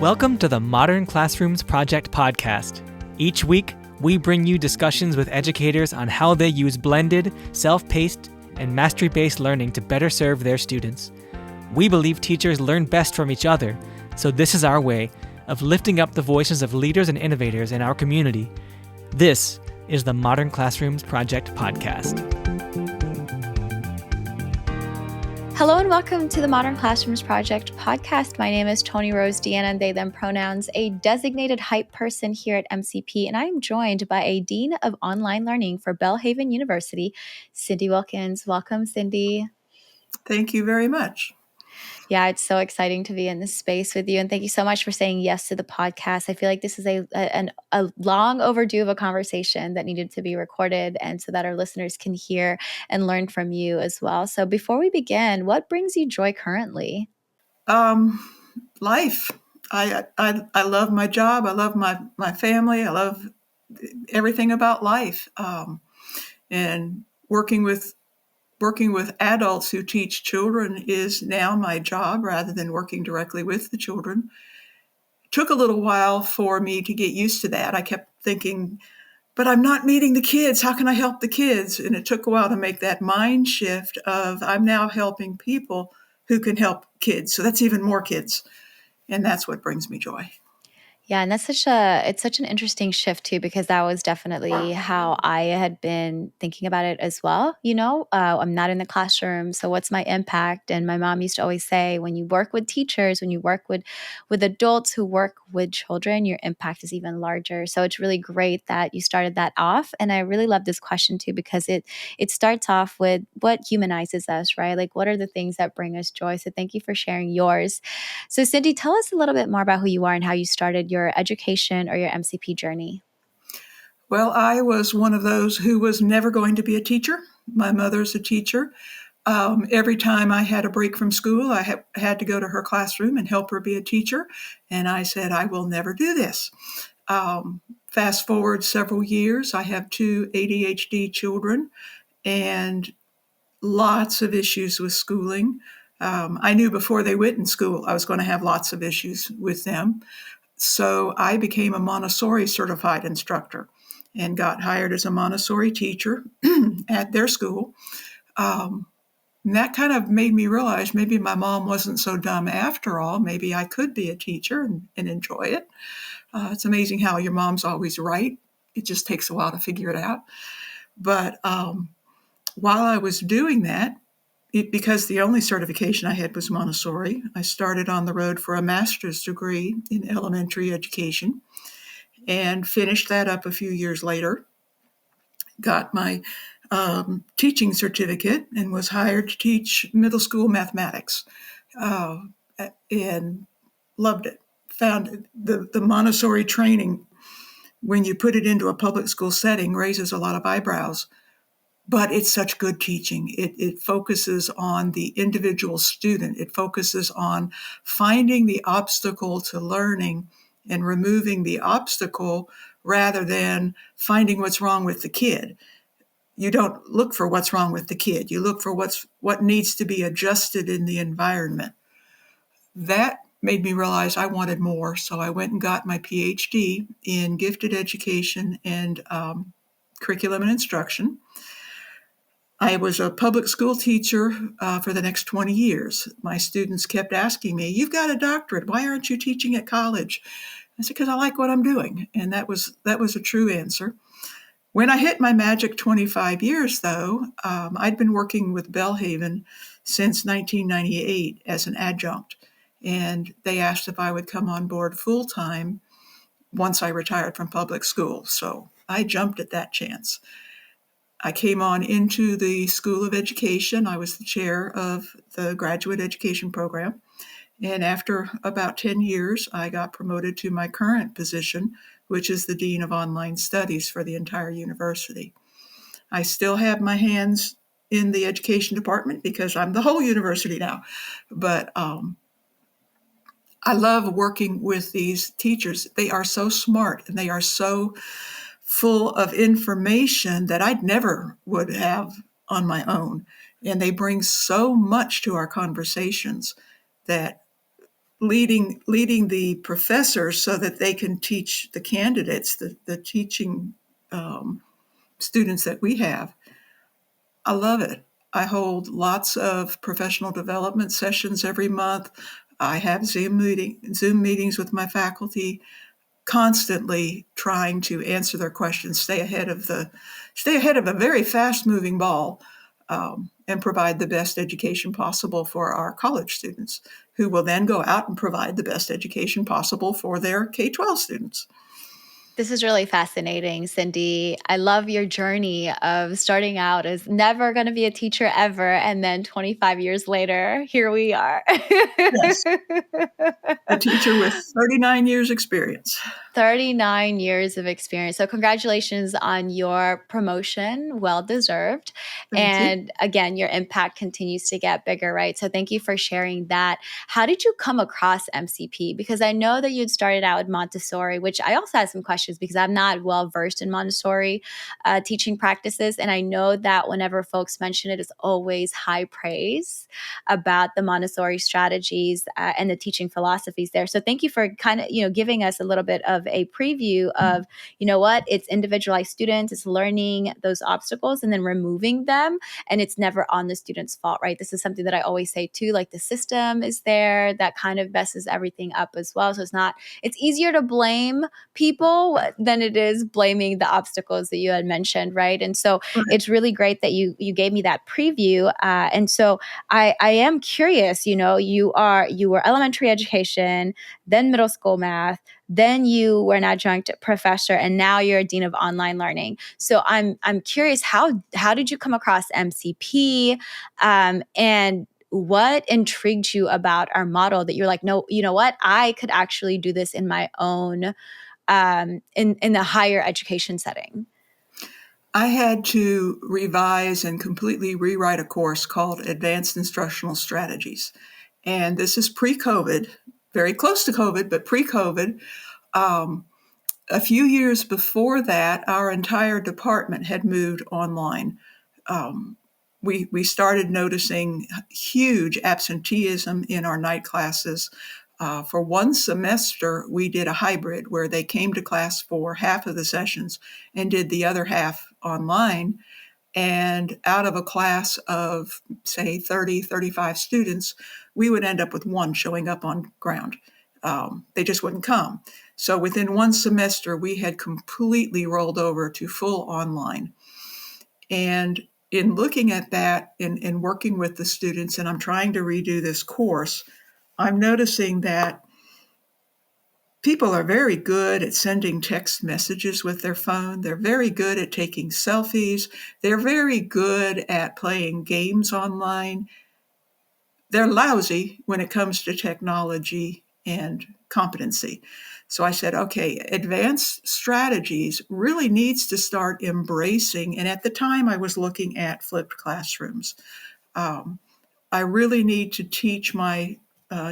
Welcome to the Modern Classrooms Project podcast. Each week, we bring you discussions with educators on how they use blended, self-paced, and mastery-based learning to better serve their students. We believe teachers learn best from each other, so this is our way of lifting up the voices of leaders and innovators in our community. This is the Modern Classrooms Project podcast. Hello and welcome to the Modern Classrooms Project podcast. My name is Tony Rose Deanna, they, them pronouns, a designated hype person here at MCP, and I am joined by a Dean of Online Learning for Belhaven University, Cindy Wilkins. Welcome, Cindy. Thank you very much. Yeah, it's so exciting to be in this space with you. And thank you so much for saying yes to the podcast. I feel like this is a long overdue of a conversation that needed to be recorded and so that our listeners can hear and learn from you as well. So before we begin, what brings you joy currently? Life. I love my job. I love my family. I love everything about life. And working with adults who teach children is now my job rather than working directly with the children. It took a little while for me to get used to that. I kept thinking, but I'm not meeting the kids. How can I help the kids? And it took a while to make that mind shift of I'm now helping people who can help kids. So that's even more kids. And that's what brings me joy. Yeah, and it's such an interesting shift too, because that was definitely how I had been thinking about it as well. I'm not in the classroom, so what's my impact? And my mom used to always say, when you work with teachers, when you work with adults who work with children, your impact is even larger. So it's really great that you started that off. And I really love this question too, because it starts off with what humanizes us, right? Like, what are the things that bring us joy? So thank you for sharing yours. So Cindy, tell us a little bit more about who you are and how you started your education or your MCP journey. Well, I was one of those who was never going to be a teacher. My mother's a teacher. Every time I had a break from school, I had to go to her classroom and help her be a teacher. And I said, I will never do this. Fast forward several years, I have 2 ADHD children and lots of issues with schooling. I knew before they went in school I was going to have lots of issues with them. So I became a Montessori certified instructor and got hired as a Montessori teacher at their school. And that kind of made me realize maybe my mom wasn't so dumb after all. Maybe I could be a teacher and enjoy it. It's amazing how your mom's always right. It just takes a while to figure it out. But while I was doing that, because the only certification I had was Montessori, I started on the road for a master's degree in elementary education and finished that up a few years later. Got my teaching certificate and was hired to teach middle school mathematics and loved it. Found the Montessori training, when you put it into a public school setting, raises a lot of eyebrows. But it's such good teaching. It focuses on the individual student. It focuses on finding the obstacle to learning and removing the obstacle rather than finding what's wrong with the kid. You don't look for what's wrong with the kid. You look for what needs to be adjusted in the environment. That made me realize I wanted more. So I went and got my PhD in gifted education and curriculum and instruction. I was a public school teacher for the next 20 years. My students kept asking me, you've got a doctorate. Why aren't you teaching at college? I said, because I like what I'm doing. And that was a true answer. When I hit my magic 25 years, though, I'd been working with Belhaven since 1998 as an adjunct. And they asked if I would come on board full-time once I retired from public school. So I jumped at that chance. I came on into the School of Education. I was the chair of the graduate education program. And after about 10 years, I got promoted to my current position, which is the Dean of Online Studies for the entire university. I still have my hands in the education department because I'm the whole university now. But I love working with these teachers. They are so smart and they are so full of information that I'd never would have on my own. And they bring so much to our conversations that leading the professors so that they can teach the candidates, the teaching students that we have. I love it. I hold lots of professional development sessions every month. I have Zoom meetings with my faculty, constantly trying to answer their questions, stay ahead of a very fast-moving ball, and provide the best education possible for our college students, who will then go out and provide the best education possible for their K-12 students. This is really fascinating, Cindy. I love your journey of starting out as never going to be a teacher ever. And then 25 years later, here we are. Yes. A teacher with 39 years experience. 39 years of experience. So congratulations on your promotion. Well deserved. Thank you. And again, your impact continues to get bigger, right? So thank you for sharing that. How did you come across MCP? Because I know that you'd started out with Montessori, which I also had some questions because I'm not well versed in Montessori teaching practices. And I know that whenever folks mention it, it's always high praise about the Montessori strategies and the teaching philosophies there. So thank you for kind of, giving us a little bit of a preview of, it's individualized students, it's learning those obstacles and then removing them. And it's never on the student's fault, right? This is something that I always say too, like the system is there that kind of messes everything up as well. So it's easier to blame people than it is blaming the obstacles that you had mentioned, right? And so it's really great that you gave me that preview. And so I am curious, you were elementary education, then middle school math, then you were an adjunct professor, and now you're a dean of online learning. So I'm curious, how did you come across MCP, and what intrigued you about our model that you're like, no, you know what, I could actually do this in my own, in the higher education setting? I had to revise and completely rewrite a course called Advanced Instructional Strategies. And this is pre-COVID, very close to COVID, but pre-COVID. A few years before that, our entire department had moved online. We started noticing huge absenteeism in our night classes. For one semester, we did a hybrid where they came to class for half of the sessions and did the other half online. And out of a class of, say, 30, 35 students, we would end up with one showing up on ground. They just wouldn't come. So within one semester, we had completely rolled over to full online. And in looking at that and working with the students, and I'm trying to redo this course, I'm noticing that people are very good at sending text messages with their phone. They're very good at taking selfies. They're very good at playing games online. They're lousy when it comes to technology and competency. So I said, okay, advanced strategies really needs to start embracing. And at the time, I was looking at flipped classrooms. I really need to teach my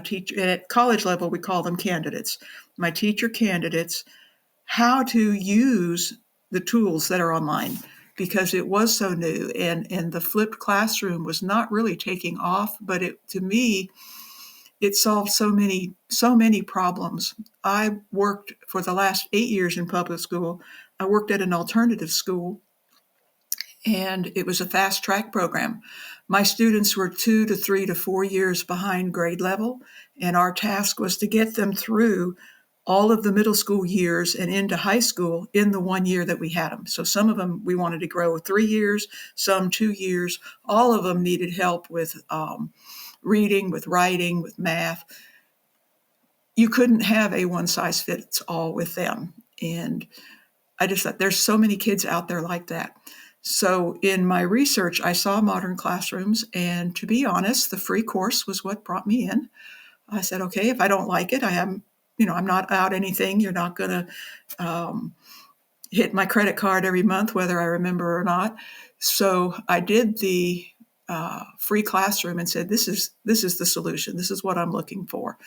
teacher at college level. We call them candidates. My teacher candidates how to use the tools that are online, because it was so new, and the flipped classroom was not really taking off, but to me it solved so many problems. I worked for the last 8 years in public school. I worked at an alternative school, and it was a fast track program. My students were 2 to 3 to 4 years behind grade level, and our task was to get them through all of the middle school years and into high school in the 1 year that we had them. So some of them we wanted to grow 3 years, some 2 years. All of them needed help with reading, with writing, with math. You couldn't have a one size fits all with them. And I just thought there's so many kids out there like that. So in my research, I saw modern classrooms, and to be honest, the free course was what brought me in. I said, okay, if I don't like it, I'm not out anything. You're not going to hit my credit card every month, whether I remember or not. So I did the free classroom and said, this is the solution. This is what I'm looking for.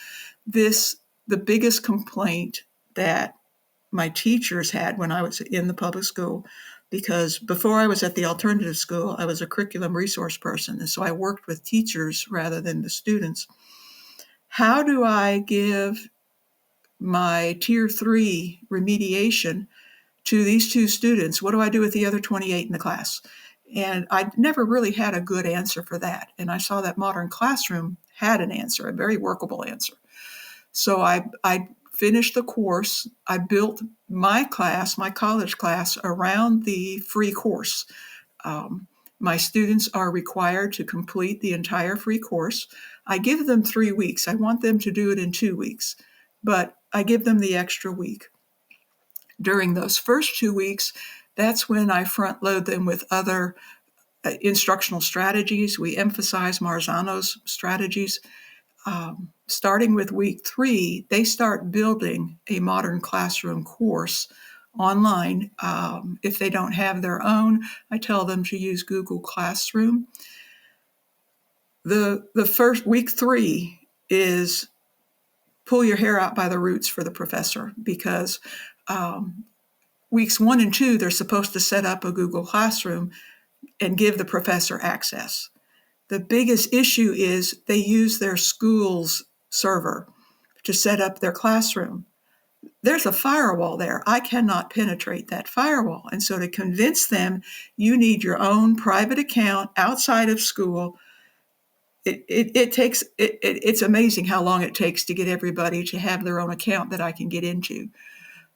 The biggest complaint that my teachers had when I was in the public school, because before I was at the alternative school, I was a curriculum resource person. And so I worked with teachers rather than the students. how do I give my tier 3 remediation to these 2 students? What do I do with the other 28 in the class? And I never really had a good answer for that. And I saw that Modern Classroom had an answer, a very workable answer. So I finished the course. I built my class, my college class, around the free course. My students are required to complete the entire free course. I give them 3 weeks. I want them to do it in 2 weeks, but I give them the extra week. During those first 2 weeks, that's when I front load them with other instructional strategies. We emphasize Marzano's strategies. Starting with week 3, they start building a Modern Classroom course online. If they don't have their own, I tell them to use Google Classroom. The first week 3 is pull your hair out by the roots for the professor, because weeks 1 and 2, they're supposed to set up a Google Classroom and give the professor access. The biggest issue is they use their school's server to set up their classroom. There's a firewall there. I cannot penetrate that firewall. And so to convince them you need your own private account outside of school, it's amazing how long it takes to get everybody to have their own account that I can get into.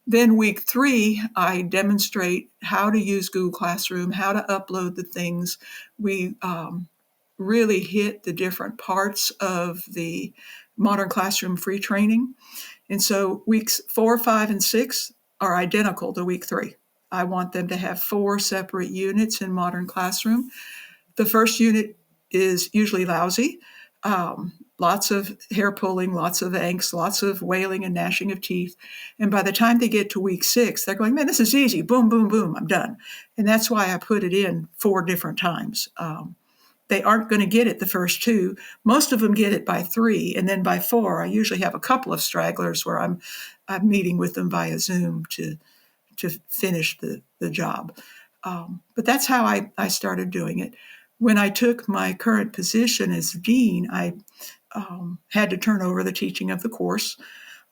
Then week 3, I demonstrate how to use Google Classroom, how to upload the things. We really hit the different parts of the Modern Classroom free training. And so weeks 4, 5, and 6 are identical to week 3. I want them to have 4 separate units in Modern Classroom. The first unit is usually lousy. Lots of hair pulling, lots of angst, lots of wailing and gnashing of teeth. And by the time they get to week 6, they're going, man, this is easy. Boom, boom, boom, I'm done. And that's why I put it in 4 different times. They aren't going to get it the first 2. Most of them get it by 3. And then by 4, I usually have a couple of stragglers where I'm meeting with them via Zoom to finish the job. But that's how I started doing it. When I took my current position as dean, I had to turn over the teaching of the course.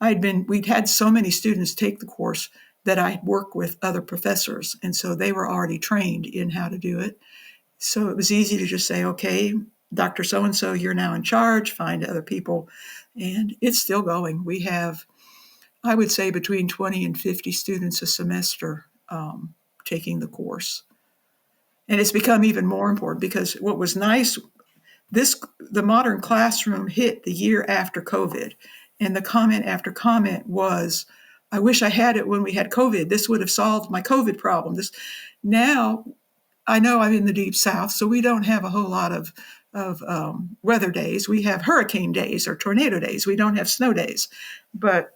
We'd had so many students take the course that I worked with other professors, and so they were already trained in how to do it. So it was easy to just say, okay, Dr. So-and-so, you're now in charge, find other people. And it's still going. We have, I would say, between 20 and 50 students a semester taking the course. And it's become even more important because what was nice, the Modern Classroom hit the year after COVID. And the comment after comment was, I wish I had it when we had COVID. This would have solved my COVID problem. Now, I know I'm in the deep South, so we don't have a whole lot of weather days. We have hurricane days or tornado days. We don't have snow days. But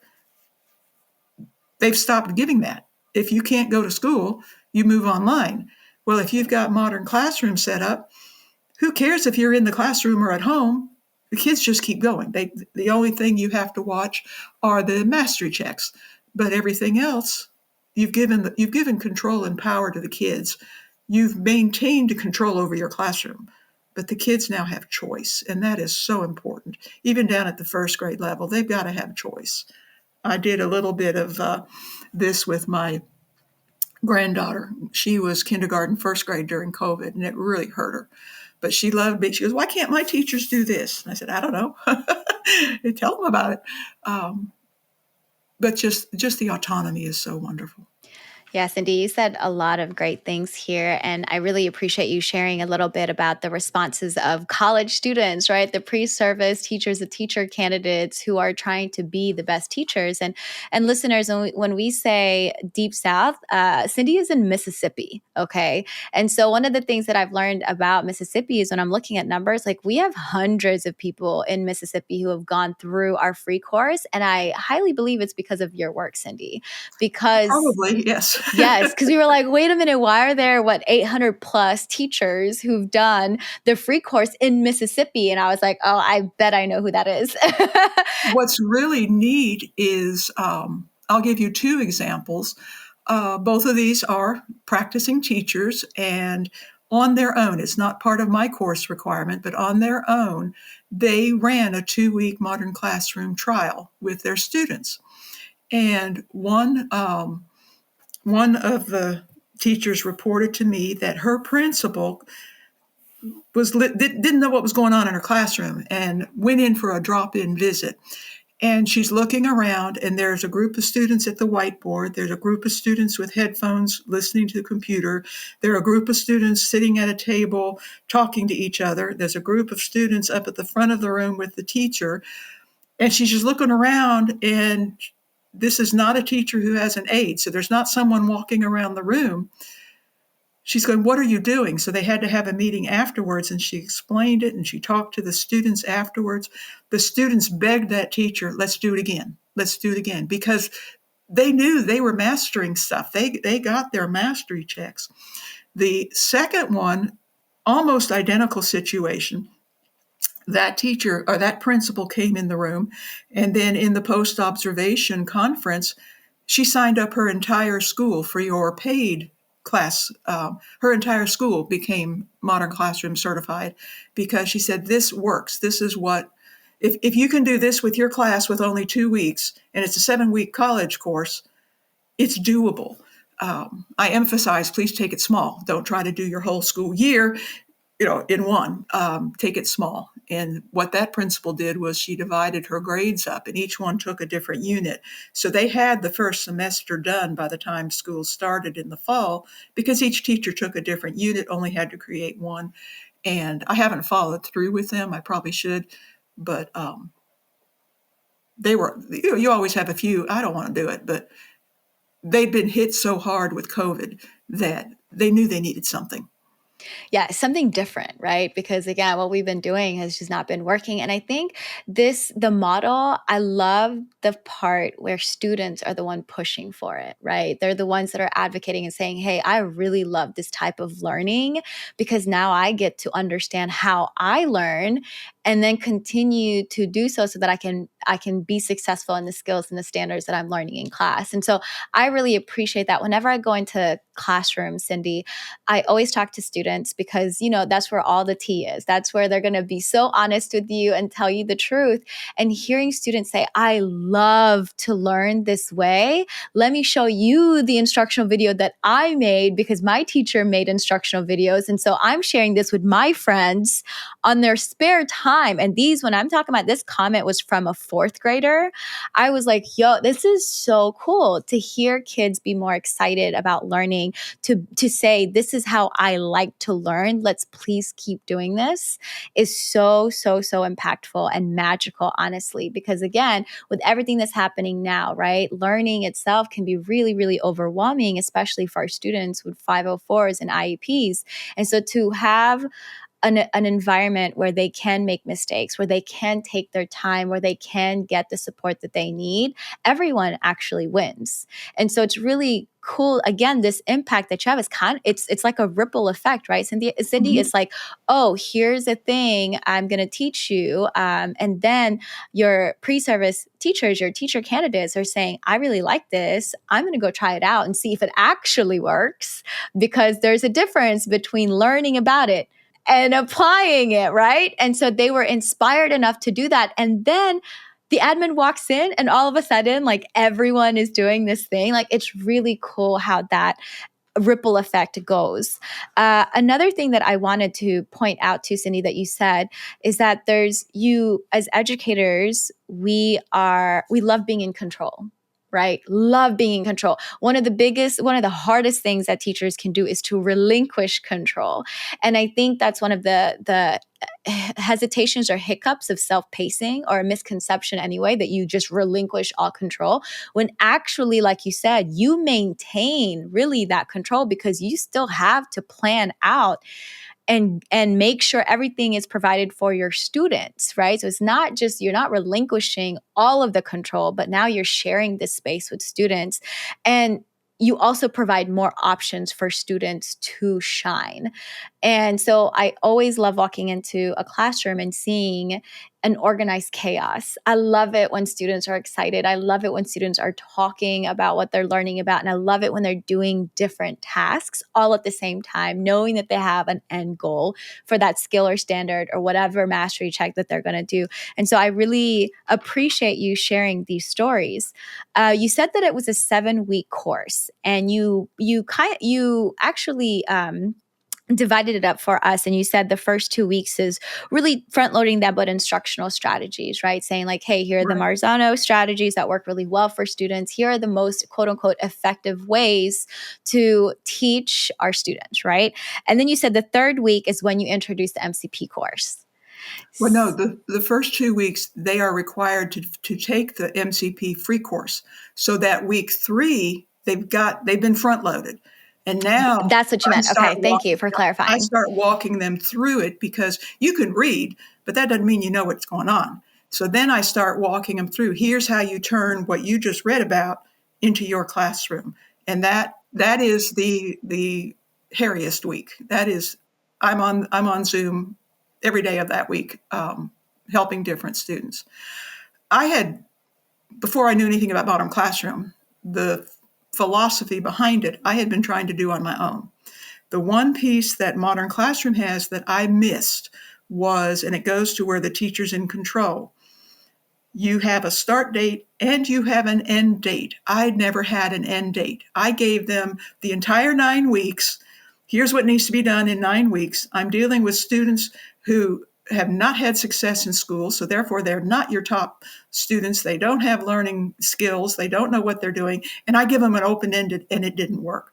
they've stopped giving that. If you can't go to school, you move online. Well, if you've got Modern Classroom set up, who cares if you're in the classroom or at home? The kids just keep going. The only thing you have to watch are the mastery checks. But everything else, you've given control and power to the kids. You've maintained control over your classroom, but the kids now have choice, and that is so important. Even down at the first grade level, they've got to have choice. I did a little bit of this with my granddaughter. She was kindergarten, first grade during COVID, and it really hurt her. But she loved it. She goes, why can't my teachers do this? And I said, I don't know. Tell them about it. But just the autonomy is so wonderful. Yeah, Cindy, you said a lot of great things here, and I really appreciate you sharing a little bit about the responses of college students, right? The pre-service teachers, the teacher candidates who are trying to be the best teachers. And listeners, when we say Deep South, Cindy is in Mississippi, okay? And so one of the things that I've learned about Mississippi is when I'm looking at numbers, like we have hundreds of people in Mississippi who have gone through our free course, and I highly believe it's because of your work, Cindy, because Probably, yes. Yes, because we were like, wait a minute, why are there, 800 plus teachers who've done the free course in Mississippi? And I was like, oh, I bet I know who that is. What's really neat is, I'll give you 2 examples. Both of these are practicing teachers, and on their own, it's not part of my course requirement, but on their own, they ran a 2-week modern classroom trial with their students. And one of the teachers reported to me that her principal didn't know what was going on in her classroom and went in for a drop-in visit. And she's looking around, and there's a group of students at the whiteboard. There's a group of students with headphones listening to the computer. There are a group of students sitting at a table talking to each other. There's a group of students up at the front of the room with the teacher. And she's just looking around, and this is not a teacher who has an aide. So there's not someone walking around the room. She's going, what are you doing? So they had to have a meeting afterwards, and she explained it, and she talked to the students afterwards. The students begged that teacher, let's do it again. Let's do it again. Because they knew they were mastering stuff. They got their mastery checks. The second one, almost identical situation. That teacher or that principal came in the room, and then in the post-observation conference, she signed up her entire school, free or paid class. Her entire school became Modern Classroom certified because she said, this works. This is what, if you can do this with your class with only 2 weeks, and it's a 7-week college course, it's doable. I emphasize, please take it small. Don't try to do your whole school year, in one. Take it small. And what that principal did was she divided her grades up, and each one took a different unit. So they had the first semester done by the time school started in the fall, because each teacher took a different unit, only had to create one. And I haven't followed through with them. I probably should, but they were, you always have a few, I don't want to do it, but they'd been hit so hard with COVID that they knew they needed something. Yeah, something different, right? Because again, what we've been doing has just not been working. And I think the model, I love the part where students are the one pushing for it, right? They're the ones that are advocating and saying, hey, I really love this type of learning because now I get to understand how I learn and then continue to do so that I can be successful in the skills and the standards that I'm learning in class. And so I really appreciate that. Whenever I go into classrooms, Cindy, I always talk to students because, that's where all the tea is. That's where they're going to be so honest with you and tell you the truth. And hearing students say, I love to learn this way. Let me show you the instructional video that I made because my teacher made instructional videos. And so I'm sharing this with my friends on their spare time. And when I'm talking about this comment was from a 4th grader, I was like, yo, this is so cool to hear kids be more excited about learning, to say, this is how I like to learn. Let's please keep doing this is so, so, so impactful and magical, honestly, because again, with everything that's happening now, right? Learning itself can be really, really overwhelming, especially for our students with 504s and IEPs. And so to have an environment where they can make mistakes, where they can take their time, where they can get the support that they need, everyone actually wins. And so it's really cool. Again, this impact that you have is it's like a ripple effect, right? Cindy, Mm-hmm. It's like, oh, here's a thing I'm going to teach you. And then your pre-service teachers, your teacher candidates are saying, I really like this. I'm going to go try it out and see if it actually works, because there's a difference between learning about it and applying it, right? And so they were inspired enough to do that. And then the admin walks in and all of a sudden, like, everyone is doing this thing. Like, it's really cool how that ripple effect goes. Another thing that I wanted to point out to Cindy that you said is that as educators, we love being in control. Right? Love being in control. One of the hardest things that teachers can do is to relinquish control. And I think that's one of the hesitations or hiccups of self-pacing, or a misconception anyway, that you just relinquish all control, when actually, like you said, you maintain really that control, because you still have to plan out and make sure everything is provided for your students, right? So it's not just, you're not relinquishing all of the control, but now you're sharing this space with students. And you also provide more options for students to shine. And so I always love walking into a classroom and seeing an organized chaos. I love it when students are excited. I love it when students are talking about what they're learning about. And I love it when they're doing different tasks all at the same time, knowing that they have an end goal for that skill or standard or whatever mastery check that they're going to do. And so I really appreciate you sharing these stories. You said that it was a 7-week course, and you actually divided it up for us, and you said the first 2 weeks is really front loading them with instructional strategies, right? Saying like, hey, here are the Marzano strategies that work really well for students. Here are the most quote unquote effective ways to teach our students, right? And then you said the third week is when you introduce the MCP course. Well, no, the first 2 weeks, they are required to take the MCP free course. So that week 3, they've been front loaded. And now that's what you meant. Okay, thank you for clarifying. I start walking them through it, because you can read, but that doesn't mean you know what's going on. So then I start walking them through. Here's how you turn what you just read about into your classroom. And that is the hairiest week. That is, I'm on Zoom every day of that week, helping different students. Before I knew anything about Modern Classroom, the philosophy behind it, I had been trying to do on my own. The one piece that Modern Classroom has that I missed was, and it goes to where the teacher's in control, you have a start date and you have an end date. I'd never had an end date. I gave them the entire 9 weeks. Here's what needs to be done in 9 weeks. I'm dealing with students who have not had success in school, so therefore they're not your top students. They don't have learning skills. They don't know what they're doing. And I give them an open-ended, and it didn't work.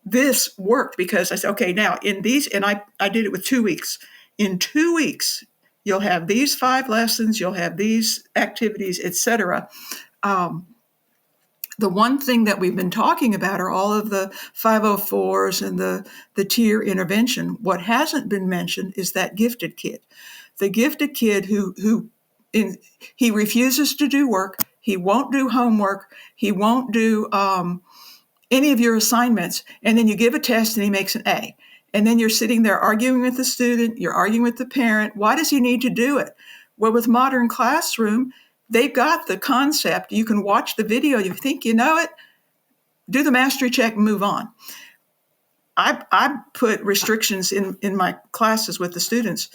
This worked because I said, okay, now in these, and I did it with 2 weeks. In 2 weeks, you'll have these 5 lessons, you'll have these activities, etc. The one thing that we've been talking about are all of the 504s and the tier intervention. What hasn't been mentioned is that gifted kid. The gifted kid who he refuses to do work, he won't do homework, he won't do any of your assignments, and then you give a test and he makes an A. And then you're sitting there arguing with the student, you're arguing with the parent. Why does he need to do it? Well, with Modern Classroom, they've got the concept. You can watch the video. You think you know it, do the mastery check and move on. I put restrictions in my classes with the students.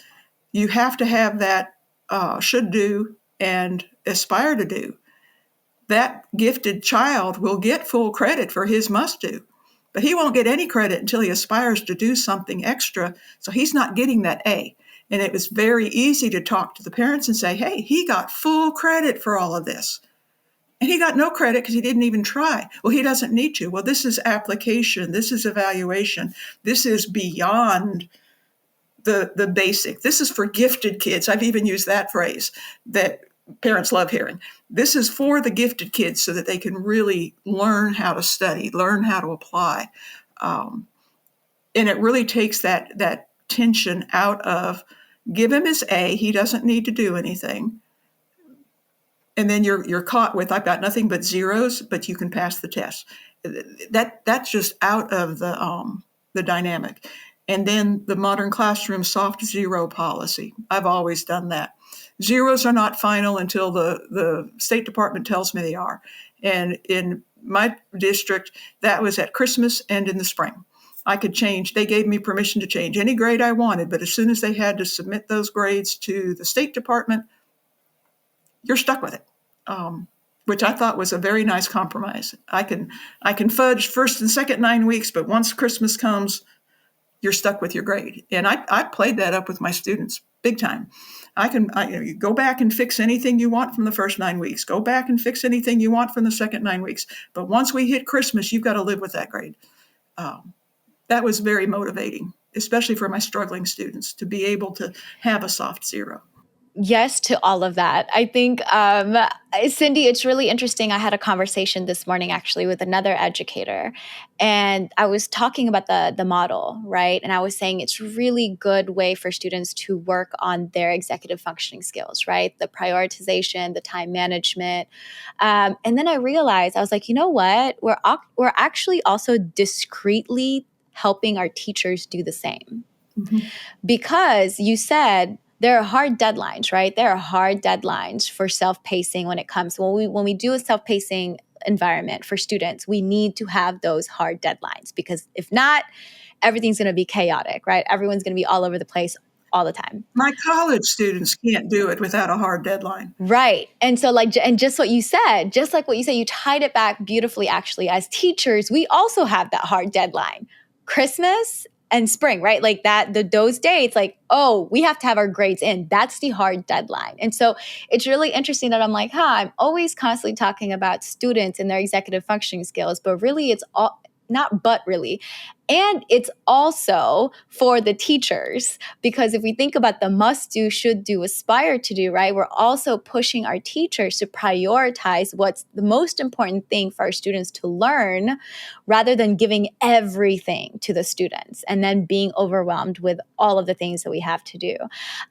You have to have that should do and aspire to do. That gifted child will get full credit for his must do, but he won't get any credit until he aspires to do something extra. So he's not getting that A. And it was very easy to talk to the parents and say, hey, he got full credit for all of this. And he got no credit because he didn't even try. Well, he doesn't need to. Well, this is application. This is evaluation. This is beyond the basic. This is for gifted kids. I've even used that phrase that parents love hearing. This is for the gifted kids so that they can really learn how to study, learn how to apply. And it really takes that tension out of, give him his A, he doesn't need to do anything. And then you're caught with, I've got nothing but zeros, but you can pass the test. That's just out of the dynamic. And then the Modern Classroom soft zero policy. I've always done that. Zeros are not final until the State Department tells me they are. And in my district, that was at Christmas and in the spring. I could change. They gave me permission to change any grade I wanted, but as soon as they had to submit those grades to the State Department, you're stuck with it, which I thought was a very nice compromise. I can fudge first and second 9 weeks, but once Christmas comes, you're stuck with your grade. And I played that up with my students big time. You go back and fix anything you want from the first 9 weeks. Go back and fix anything you want from the second 9 weeks. But once we hit Christmas, you've got to live with that grade. That was very motivating, especially for my struggling students, to be able to have a soft zero. Yes to all of that. I think, Cindy, it's really interesting. I had a conversation this morning actually with another educator, and I was talking about the model, right? And I was saying it's a really good way for students to work on their executive functioning skills, right? The prioritization, the time management. And then I realized, I was like, you know what? We're actually also discreetly helping our teachers do the same. Mm-hmm. Because you said, there are hard deadlines, right? There are hard deadlines for self-pacing when it comes when we do a self-pacing environment for students, we need to have those hard deadlines, because if not, everything's going to be chaotic, right? Everyone's going to be all over the place all the time. My college students can't do it without a hard deadline. Right. And so and just what you said, just like what you said, you tied it back beautifully, actually. As teachers, we also have that hard deadline. Christmas and spring, right? Like those dates, like, oh, we have to have our grades in. That's the hard deadline. And so it's really interesting that I'm like, I'm always constantly talking about students and their executive functioning skills, but really it's all, not but really. And it's also for the teachers, because if we think about the must do, should do, aspire to do, right? We're also pushing our teachers to prioritize what's the most important thing for our students to learn, rather than giving everything to the students and then being overwhelmed with all of the things that we have to do.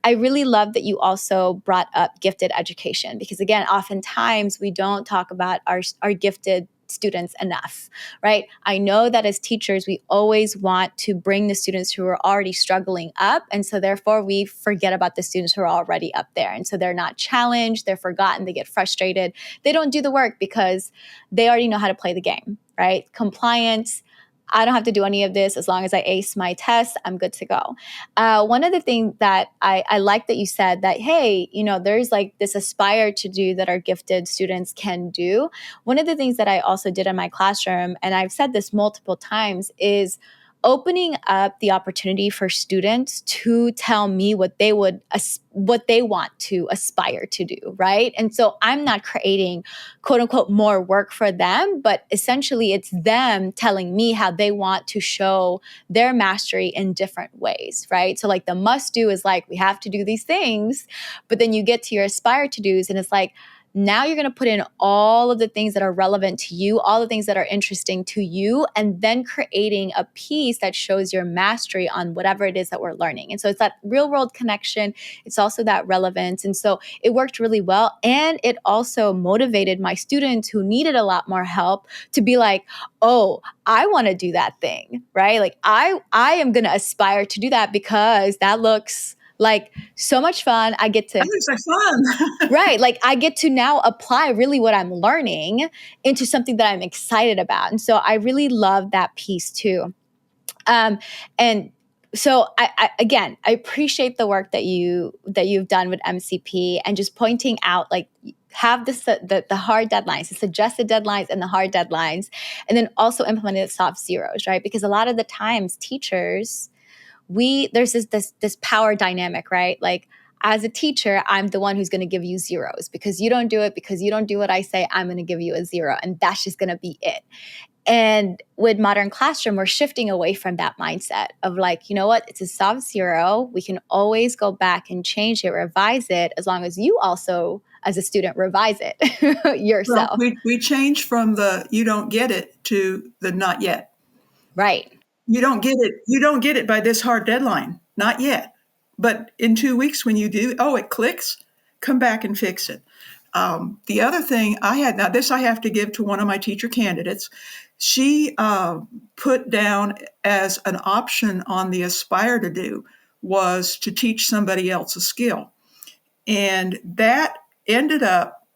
I really love that you also brought up gifted education, because again, oftentimes we don't talk about our gifted students enough, right? I know that as teachers, we always want to bring the students who are already struggling up. And so therefore we forget about the students who are already up there. And so they're not challenged, they're forgotten, they get frustrated. They don't do the work because they already know how to play the game, right? Compliance, I don't have to do any of this. As long as I ace my test, I'm good to go. One other thing that I like that you said that, hey, there's like this aspire to do that our gifted students can do. One of the things that I also did in my classroom, and I've said this multiple times, is opening up the opportunity for students to tell me what they want to aspire to do, right? And so I'm not creating quote unquote more work for them, but essentially it's them telling me how they want to show their mastery in different ways, right? So like the must do is like, we have to do these things, but then you get to your aspire to do's and it's like, now you're going to put in all of the things that are relevant to you, all the things that are interesting to you, and then creating a piece that shows your mastery on whatever it is that we're learning. And so it's that real world connection. It's also that relevance. And so it worked really well. And it also motivated my students who needed a lot more help to be like, oh, I want to do that thing, right? Like I am going to aspire to do that because that looks like so much fun. I get to, That looks like fun. right. Like I get to now apply really what I'm learning into something that I'm excited about. And so I really love that piece too. And so I appreciate the work that you've done with MCP and just pointing out, like, have the hard deadlines, the suggested deadlines and the hard deadlines, and then also implementing soft zeros, right? Because a lot of the times teachers, there's this power dynamic, right? Like as a teacher, I'm the one who's going to give you zeros because you don't do it, because you don't do what I say, I'm going to give you a zero. And that's just going to be it. And with modern classroom, we're shifting away from that mindset of like, you know what, it's a soft zero. We can always go back and change it, revise it, as long as you also, as a student, revise it yourself. Well, we changed from the you don't get it to the not yet. Right. You don't get it. You don't get it by this hard deadline. Not yet. But in 2 weeks when you do, it clicks, come back and fix it. The other thing now this I have to give to one of my teacher candidates. She put down as an option on the aspire to do was to teach somebody else a skill. And that ended up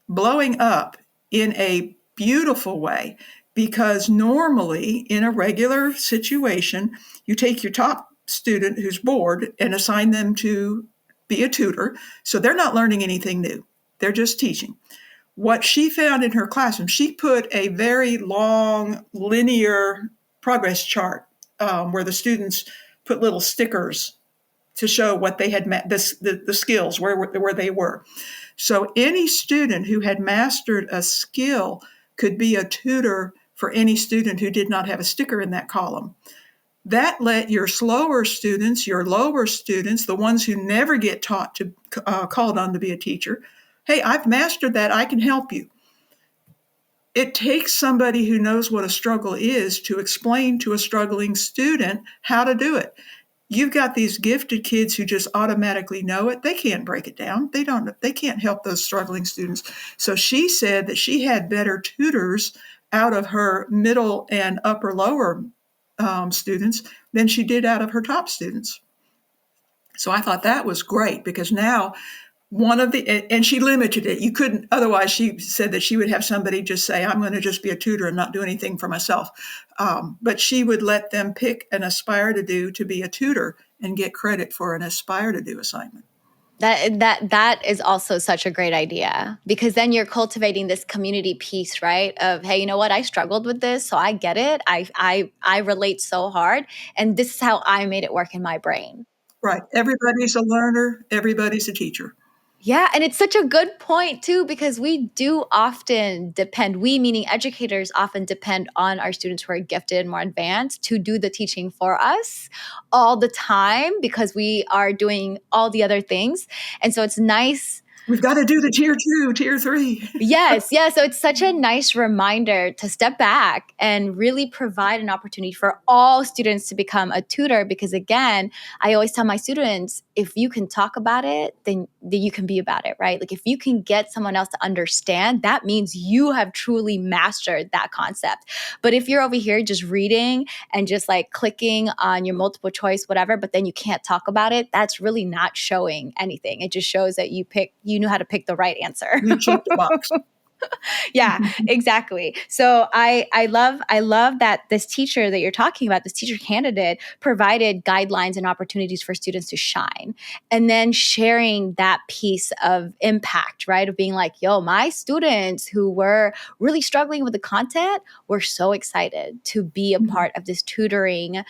blowing up in a beautiful way, because normally in a regular situation, you take your top student who's bored and assign them to be a tutor. So they're not learning anything new. They're just teaching. What she found in her classroom, she put a very long linear progress chart where the students put little stickers to show what they had the skills where they were. So any student who had mastered a skill could be a tutor for any student who did not have a sticker in that column. That let your slower students, your lower students, the ones who never get taught to called on to be a teacher, hey, I've mastered that, I can help you. It takes somebody who knows what a struggle is to explain to a struggling student how to do it. You've got these gifted kids who just automatically know it. They can't break it down. They can't help those struggling students. So she said that she had better tutors out of her middle and upper lower students than she did out of her top students. So I thought that was great, because now and she limited it. You couldn't, otherwise she said that she would have somebody just say, I'm going to just be a tutor and not do anything for myself. But she would let them pick an aspire to do to be a tutor and get credit for an aspire to do assignment. That is also such a great idea, because then you're cultivating this community piece, right? Of, hey, you know what? I struggled with this, so I get it. I relate so hard, and this is how I made it work in my brain. Right. Everybody's a learner. Everybody's a teacher. Yeah, and it's such a good point too, because we do often depend, we meaning educators often depend on our students who are gifted and more advanced to do the teaching for us all the time, because we are doing all the other things. And so it's nice. We've got to do the tier 2, tier 3. Yes. Yeah. So it's such a nice reminder to step back and really provide an opportunity for all students to become a tutor. Because again, I always tell my students, if you can talk about it, then you can be about it, right? Like if you can get someone else to understand, that means you have truly mastered that concept. But if you're over here just reading and just like clicking on your multiple choice, whatever, but then you can't talk about it, that's really not showing anything. It just shows that you knew how to pick the right answer. You checked the box. Yeah, exactly. So I love that this teacher that you're talking about, this teacher candidate, provided guidelines and opportunities for students to shine, and then sharing that piece of impact, right? Of being like, yo, my students who were really struggling with the content were so excited to be a part of this tutoring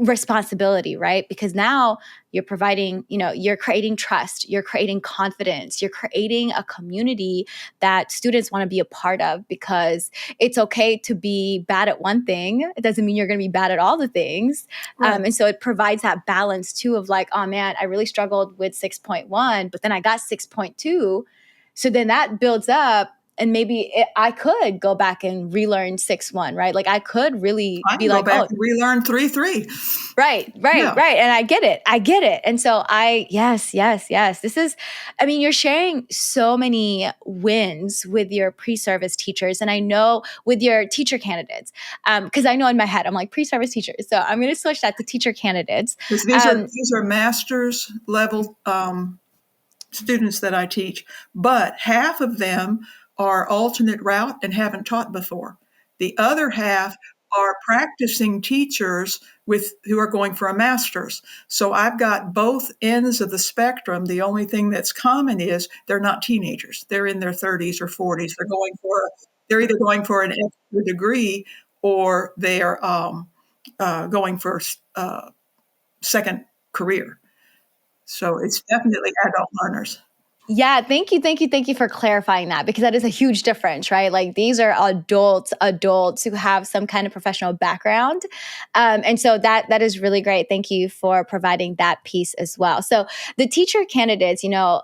responsibility, right? Because now you're providing, you're creating trust, you're creating confidence, you're creating a community that students want to be a part of, because it's okay to be bad at one thing. It doesn't mean you're going to be bad at all the things. Right. And so it provides that balance too of like, oh man, I really struggled with 6.1, but then I got 6.2. So then that builds up. And maybe I could go back and relearn 6.1, right? Like I could really be like, and relearn 3.3. Right. And I get it. And so yes. This is, you're sharing so many wins with your pre-service teachers. And I know with your teacher candidates, because I know in my head, I'm like pre-service teachers. So I'm going to switch that to teacher candidates. These are master's level students that I teach, but half of them are alternate route and haven't taught before. The other half are practicing teachers who are going for a master's. So I've got both ends of the spectrum. The only thing that's common is they're not teenagers. They're in their 30s or 40s. They're either going for an extra degree, or they're going for a second career. So it's definitely adult learners. Yeah, thank you for clarifying that, because that is a huge difference, right? Like these are adults who have some kind of professional background. And so that is really great. Thank you for providing that piece as well. So the teacher candidates, now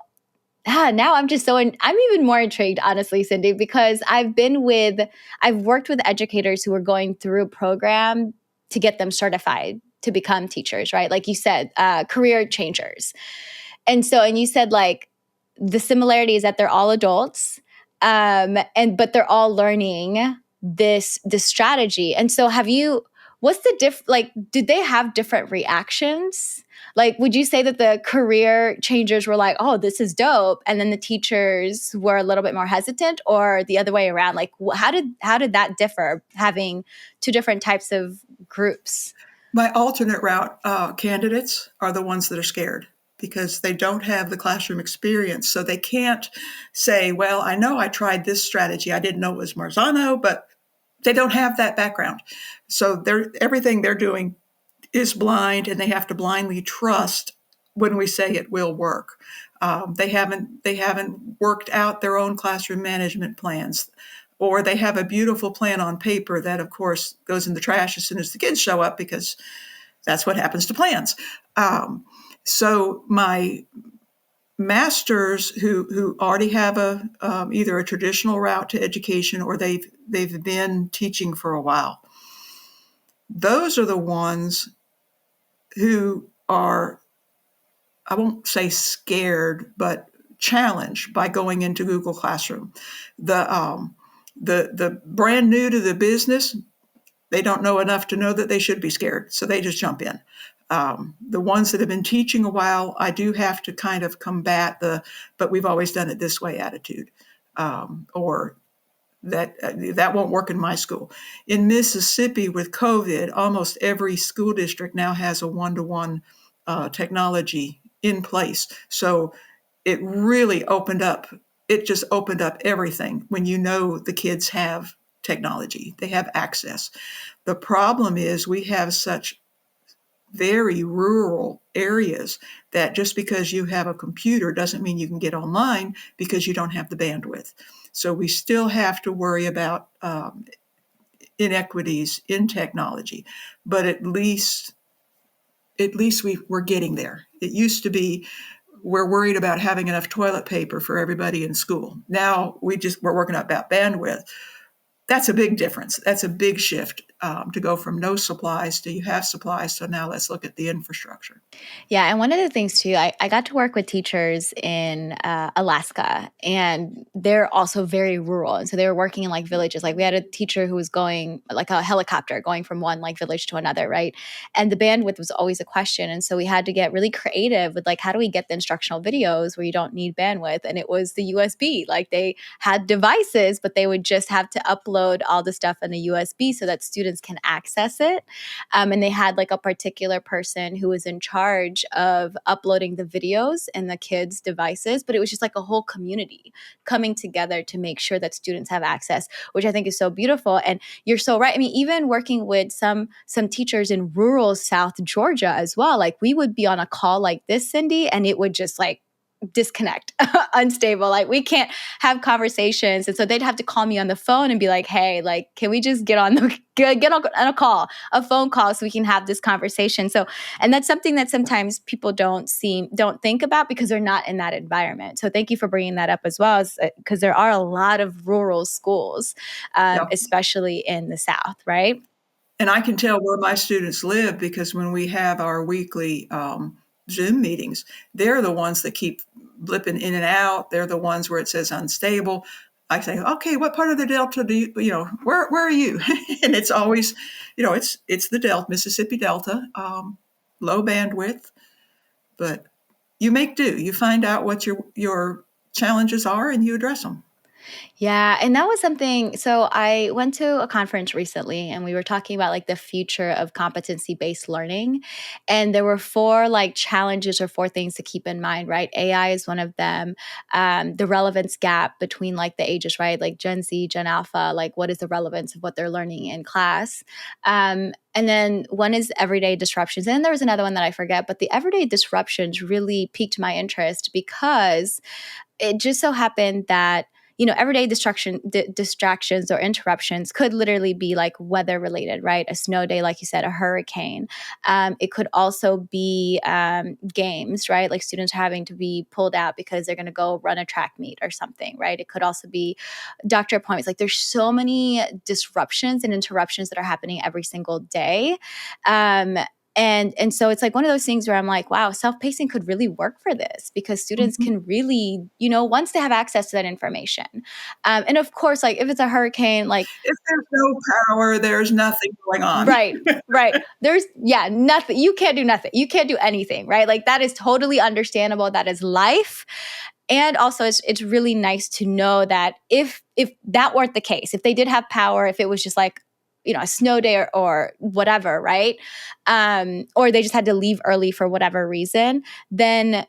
I'm I'm even more intrigued, honestly, Cindy, because I've worked with educators who are going through a program to get them certified to become teachers, right? Like you said, career changers. And you said like, the similarity is that they're all adults, but they're all learning this strategy. And so what's the did they have different reactions? Like, would you say that the career changers were like, oh, this is dope, and then the teachers were a little bit more hesitant, or the other way around? Like, how did that differ, having two different types of groups? My alternate route candidates are the ones that are scared, because they don't have the classroom experience. So they can't say, well, I know I tried this strategy. I didn't know it was Marzano, but they don't have that background. So everything they're doing is blind, and they have to blindly trust when we say it will work. They haven't worked out their own classroom management plans, or they have a beautiful plan on paper that, of course, goes in the trash as soon as the kids show up, because that's what happens to plans. So my masters who already have either a traditional route to education, or they've been teaching for a while, those are the ones who are, I won't say scared, but challenged by going into Google Classroom. The brand new to the business, they don't know enough to know that they should be scared, so they just jump in. The ones that have been teaching a while, I do have to kind of combat but we've always done it this way attitude, or that won't work in my school. In Mississippi with COVID, almost every school district now has a one-to-one technology in place. So it really just opened up everything when the kids have technology, they have access. The problem is we have such very rural areas that just because you have a computer doesn't mean you can get online because you don't have the bandwidth. So we still have to worry about inequities in technology, but at least we're getting there. It used to be we're worried about having enough toilet paper for everybody in school. Now we're working about bandwidth. That's a big difference. That's a big shift to go from no supplies to you have supplies. So now let's look at the infrastructure. Yeah. And one of the things too, I got to work with teachers in Alaska, and they're also very rural. And so they were working in like villages. Like we had a teacher who was going like a helicopter going from one like village to another, right? And the bandwidth was always a question. And so we had to get really creative with like, how do we get the instructional videos where you don't need bandwidth? And it was the USB. Like they had devices, but they would just have to upload all the stuff in a USB so that students can access it. And they had like a particular person who was in charge of uploading the videos and the kids' devices, but it was just like a whole community coming together to make sure that students have access, which I think is so beautiful. And you're so right. I mean, even working with some teachers in rural South Georgia as well, like we would be on a call like this, Cindy, and it would just like disconnect, unstable. Like we can't have conversations. And so they'd have to call me on the phone and be like, hey, like, can we just get on a call, a phone call so we can have this conversation? So, and that's something that sometimes people don't think about because they're not in that environment. So thank you for bringing that up as well, because there are a lot of rural schools, especially in the South, right? And I can tell where my students live because when we have our weekly Zoom meetings, they're the ones that keep blipping in and out. They're the ones where it says unstable. I say, okay, what part of the Delta do you, where are you? And it's always, it's the Delta, Mississippi Delta, low bandwidth, but you make do. You find out what your challenges are and you address them. Yeah. And that was something. So I went to a conference recently and we were talking about like the future of competency-based learning. And there were 4 like challenges or 4 things to keep in mind, right? AI is one of them. The relevance gap between like the ages, right? Like Gen Z, Gen Alpha, like what is the relevance of what they're learning in class? And then one is everyday disruptions. And there was another one that I forget, but the everyday disruptions really piqued my interest because it just so happened that everyday distractions or interruptions could literally be like weather related, right? A snow day, like you said, a hurricane. It could also be games, right? Like students are having to be pulled out because they're going to go run a track meet or something, right? It could also be doctor appointments. Like there's so many disruptions and interruptions that are happening every single day. And so it's like one of those things where I'm like, wow, self-pacing could really work for this because students can really, once they have access to that information. And of course, like if it's a hurricane, like if there's no power, there's nothing going on. Right. There's nothing. You can't do nothing. You can't do anything, right? Like that is totally understandable. That is life. And also it's really nice to know that if that weren't the case, if they did have power, if it was just like, a snow day or whatever, right? Or they just had to leave early for whatever reason, then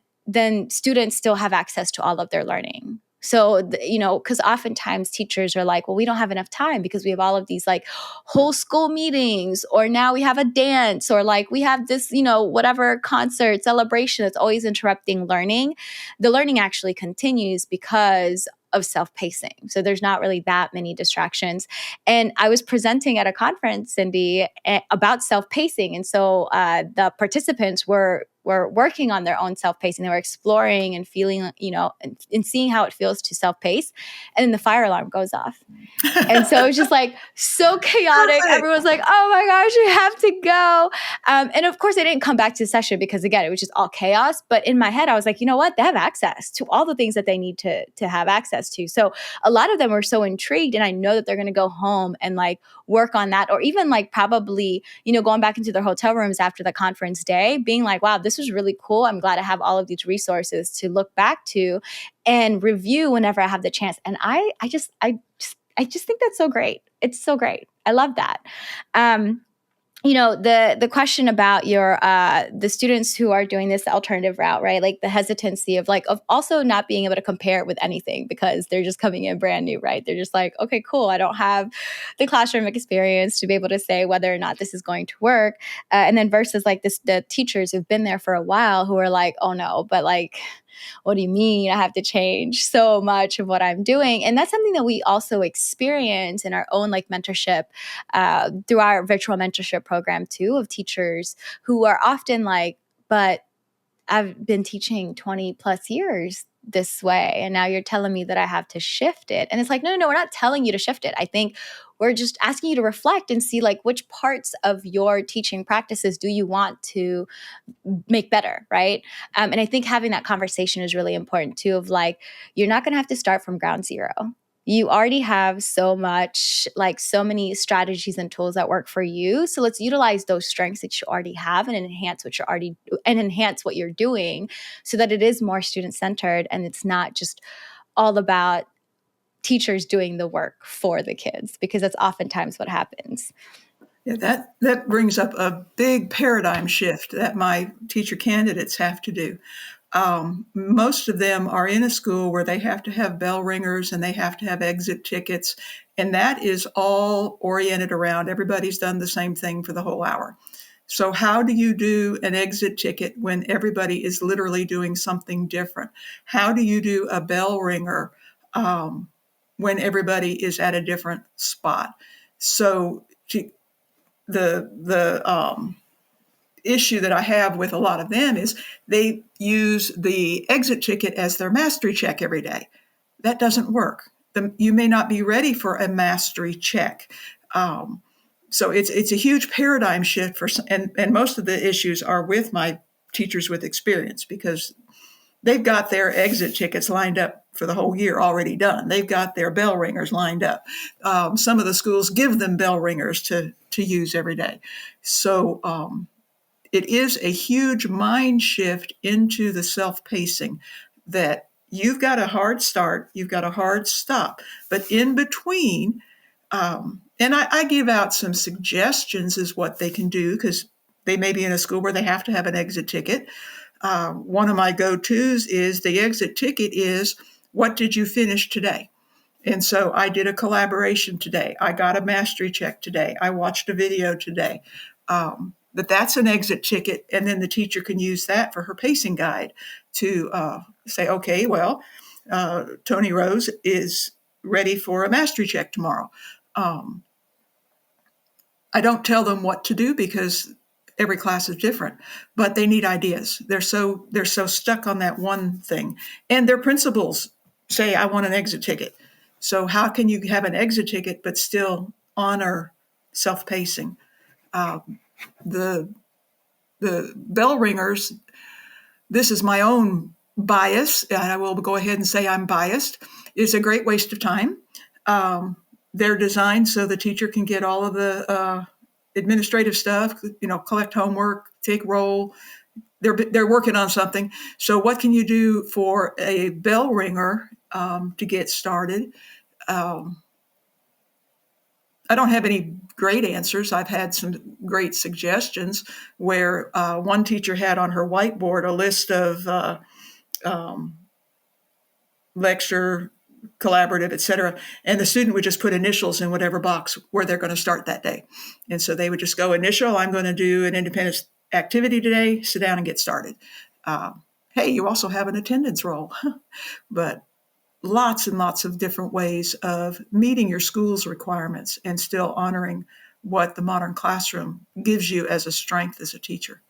students still have access to all of their learning. So, because oftentimes teachers are like, well, we don't have enough time because we have all of these like whole school meetings, or now we have a dance, or like we have this, whatever concert celebration that's always interrupting learning. The learning actually continues because of self-pacing. So there's not really that many distractions. And I was presenting at a conference, Cindy, about self-pacing. And so the participants were were working on their own self-pacing. They were exploring and feeling, and seeing how it feels to self-pace. And then the fire alarm goes off. And so it was just like so chaotic. Perfect. Everyone's like, oh my gosh, you have to go. And of course, I didn't come back to the session because, again, it was just all chaos. But in my head, I was like, you know what? They have access to all the things that they need to have access to. So a lot of them were so intrigued. And I know that they're going to go home and like work on that, or even like probably, going back into their hotel rooms after the conference day, being like, wow, this was really cool. I'm glad I have all of these resources to look back to and review whenever I have the chance. And I just think that's so great. It's so great. I love that. The question about your the students who are doing this alternative route, right? Like the hesitancy of also not being able to compare it with anything because they're just coming in brand new, right? They're just like, okay, cool. I don't have the classroom experience to be able to say whether or not this is going to work. And then versus like the teachers who've been there for a while who are like, oh no, but like, what do you mean I have to change so much of what I'm doing? And that's something that we also experience in our own like mentorship through our virtual mentorship program too, of teachers who are often like, but I've been teaching 20 plus years this way, and now you're telling me that I have to shift it. And it's like, no, we're not telling you to shift it. I think we're just asking you to reflect and see like which parts of your teaching practices do you want to make better, right? And I think having that conversation is really important too, of like, you're not going to have to start from ground zero. You already have so many strategies and tools that work for you. So let's utilize those strengths that you already have and enhance what you're doing so that it is more student-centered and it's not just all about teachers doing the work for the kids, because that's oftentimes what happens. Yeah, that brings up a big paradigm shift that my teacher candidates have to do. Most of them are in a school where they have to have bell ringers and they have to have exit tickets. And that is all oriented around everybody's done the same thing for the whole hour. So how do you do an exit ticket when everybody is literally doing something different? How do you do a bell ringer when everybody is at a different spot? So the issue that I have with a lot of them is they use the exit ticket as their mastery check every day. That doesn't work. You may not be ready for a mastery check. So it's a huge paradigm shift and most of the issues are with my teachers with experience, because they've got their exit tickets lined up for the whole year already done. They've got their bell ringers lined up. Some of the schools give them bell ringers to use every day. So it is a huge mind shift into the self-pacing, that you've got a hard start, you've got a hard stop, but in between, and I give out some suggestions as what they can do, because they may be in a school where they have to have an exit ticket. One of my go-tos is the exit ticket is, what did you finish today? And so I did a collaboration today. I got a mastery check today. I watched a video today. But that's an exit ticket. And then the teacher can use that for her pacing guide to say, okay, well, Tony Rose is ready for a mastery check tomorrow. I don't tell them what to do because every class is different, but they need ideas. They're so stuck on that one thing. And their principals say, I want an exit ticket. So how can you have an exit ticket but still honor self-pacing? The bell ringers, this is my own bias, and I will go ahead and say I'm biased, is a great waste of time. They're designed so the teacher can get all of the administrative stuff, collect homework, take roll. They're working on something. So what can you do for a bell ringer to get started? I don't have any great answers. I've had some great suggestions where one teacher had on her whiteboard a list of lecture, collaborative, et cetera, and the student would just put initials in whatever box where they're going to start that day. And so they would just go, initial, I'm going to do an independent activity today, sit down and get started. Hey, you also have an attendance role. But lots and lots of different ways of meeting your school's requirements and still honoring what the modern classroom gives you as a strength as a teacher.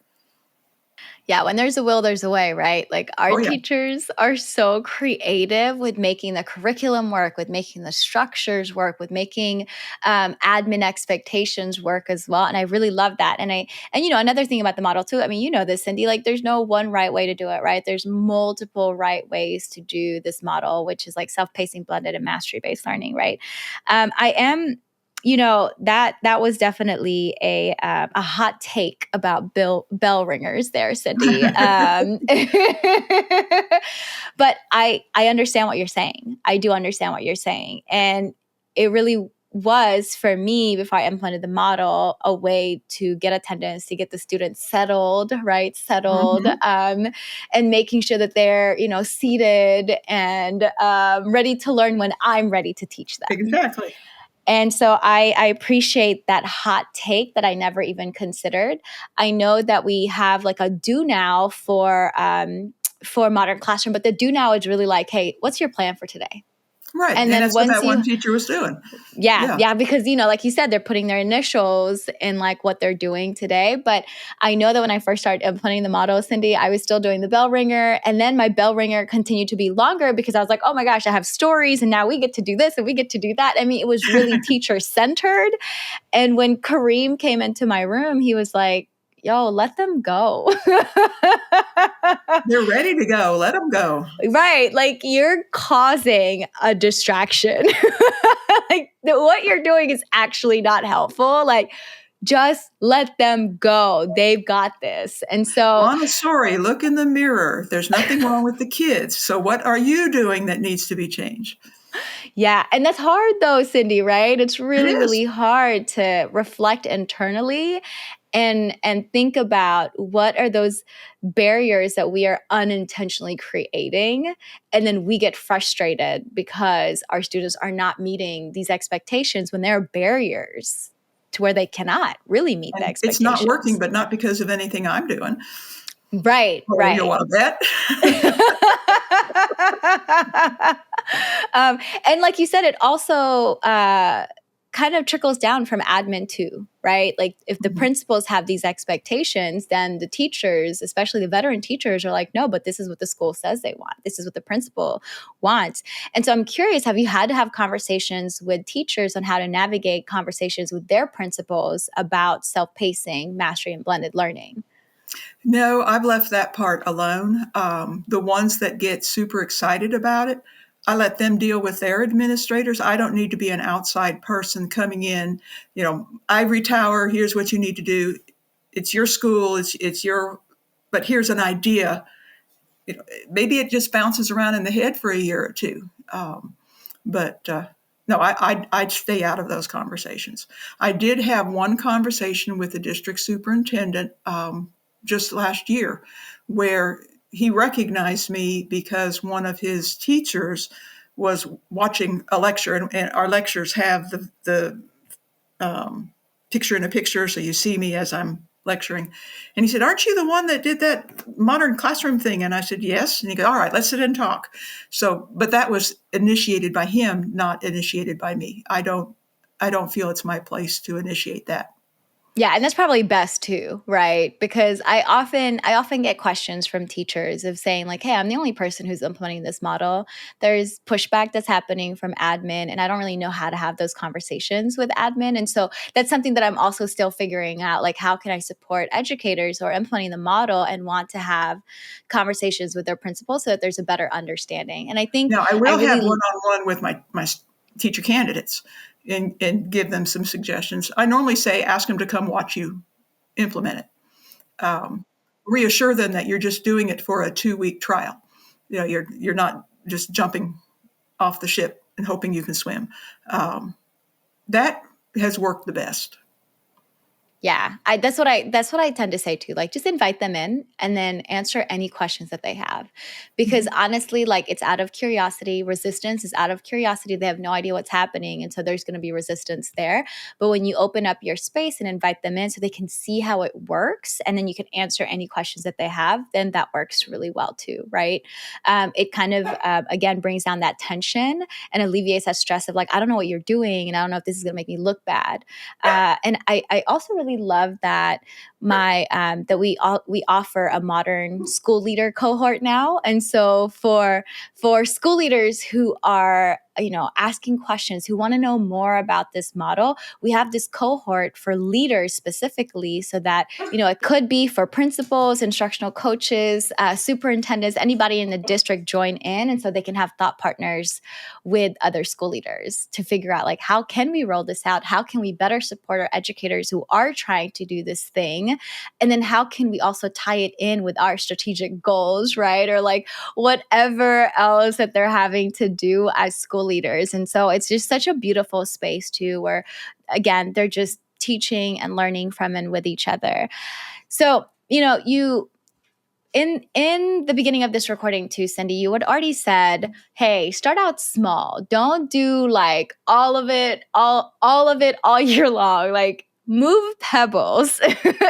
Yeah, when there's a will, there's a way, right? Like our Oh, yeah. teachers are so creative with making the curriculum work, with making the structures work, with making admin expectations work as well. And I really love that. And another thing about the model too, I mean, you know this, Cindy, like there's no one right way to do it, right? There's multiple right ways to do this model, which is like self-pacing, blended, and mastery-based learning, right? I am that was definitely a hot take about bell ringers there, Cindy. But I understand what you're saying. I do understand what you're saying, and it really was for me before I implemented the model a way to get attendance, to get the students settled, right? Settled, and making sure that they're seated and ready to learn when I'm ready to teach them. Exactly. And so I appreciate that hot take that I never even considered. I know that we have like a do now for Modern Classroom, but the do now is really like, hey, what's your plan for today? Right. And And then that's what once that one teacher was doing. yeah, because like you said, they're putting their initials in like what they're doing today. But I know that when I first started implementing the model, Cindy, I was still doing the bell ringer, and then my bell ringer continued to be longer because I was like, oh my gosh, I have stories, and now we get to do this and we get to do that. I mean, it was really teacher centered. And when Kareem came into my room, he was like, yo, let them go. They're ready to go. Let them go. Right. Like you're causing a distraction. Like what you're doing is actually not helpful. Like just let them go. They've got this. And so Montessori, look in the mirror. There's nothing wrong with the kids. So what are you doing that needs to be changed? yeah. And that's hard though, Cindy, right? It's really, It is. really hard to reflect internally and think about what are those barriers that we are unintentionally creating. And then we get frustrated because our students are not meeting these expectations when there are barriers to where they cannot really meet the And it's expectations. not working, but not because of anything I'm doing. Right, Oh, right. you want to bet? And like you said, it also kind of trickles down from admin too, right? Like if the principals have these expectations, then the teachers, especially the veteran teachers, are like, no, but this is what the school says they want. This is what the principal wants. And so I'm curious, have you had to have conversations with teachers on how to navigate conversations with their principals about self-pacing, mastery, and blended learning? No, I've left that part alone. The ones that get super excited about it, I let them deal with their administrators. I don't need to be an outside person coming in, ivory tower, here's what you need to do. It's your school, it's your, but here's an idea. Maybe it just bounces around in the head for a year or two. But no, I'd stay out of those conversations. I did have one conversation with the district superintendent just last year where he recognized me because one of his teachers was watching a lecture, and our lectures have the picture in a picture, so you see me as I'm lecturing. And he said, aren't you the one that did that modern classroom thing? And I said, yes. And he goes, all right, let's sit and talk. So, but that was initiated by him, not initiated by me. I don't feel it's my place to initiate that. Yeah, and that's probably best too, right? Because I often get questions from teachers of saying like, "Hey, I'm the only person who's implementing this model. There's pushback that's happening from admin, and I don't really know how to have those conversations with admin." And so that's something that I'm also still figuring out, like how can I support educators who are implementing the model and want to have conversations with their principals so that there's a better understanding. And I think Now, I will have one-on-one with my teacher candidates and give them some suggestions. I normally say, ask them to come watch you implement it. Reassure them that you're just doing it for a 2-week trial. You're not just jumping off the ship and hoping you can swim. That has worked the best. Yeah, that's what I tend to say too. Like, just invite them in and then answer any questions that they have, because honestly, like it's out of curiosity. Resistance is out of curiosity. They have no idea what's happening, and so there's going to be resistance there. But when you open up your space and invite them in, so they can see how it works, and then you can answer any questions that they have, then that works really well too, right? It kind of again brings down that tension and alleviates that stress of like, I don't know what you're doing, and I don't know if this is going to make me look bad. And I also really really love that we offer a modern school leader cohort now. And so for school leaders who are, asking questions, who want to know more about this model, we have this cohort for leaders specifically, so that, it could be for principals, instructional coaches, superintendents, anybody in the district join in. And so they can have thought partners with other school leaders to figure out, like, how can we roll this out? How can we better support our educators who are trying to do this thing? And then how can we also tie it in with our strategic goals, right? Or like whatever else that they're having to do as school leaders. And so it's just such a beautiful space too, where again, they're just teaching and learning from and with each other. So, you in the beginning of this recording too, Cindy, you had already said, hey, start out small. Don't do like all of it all year long. Like, move pebbles.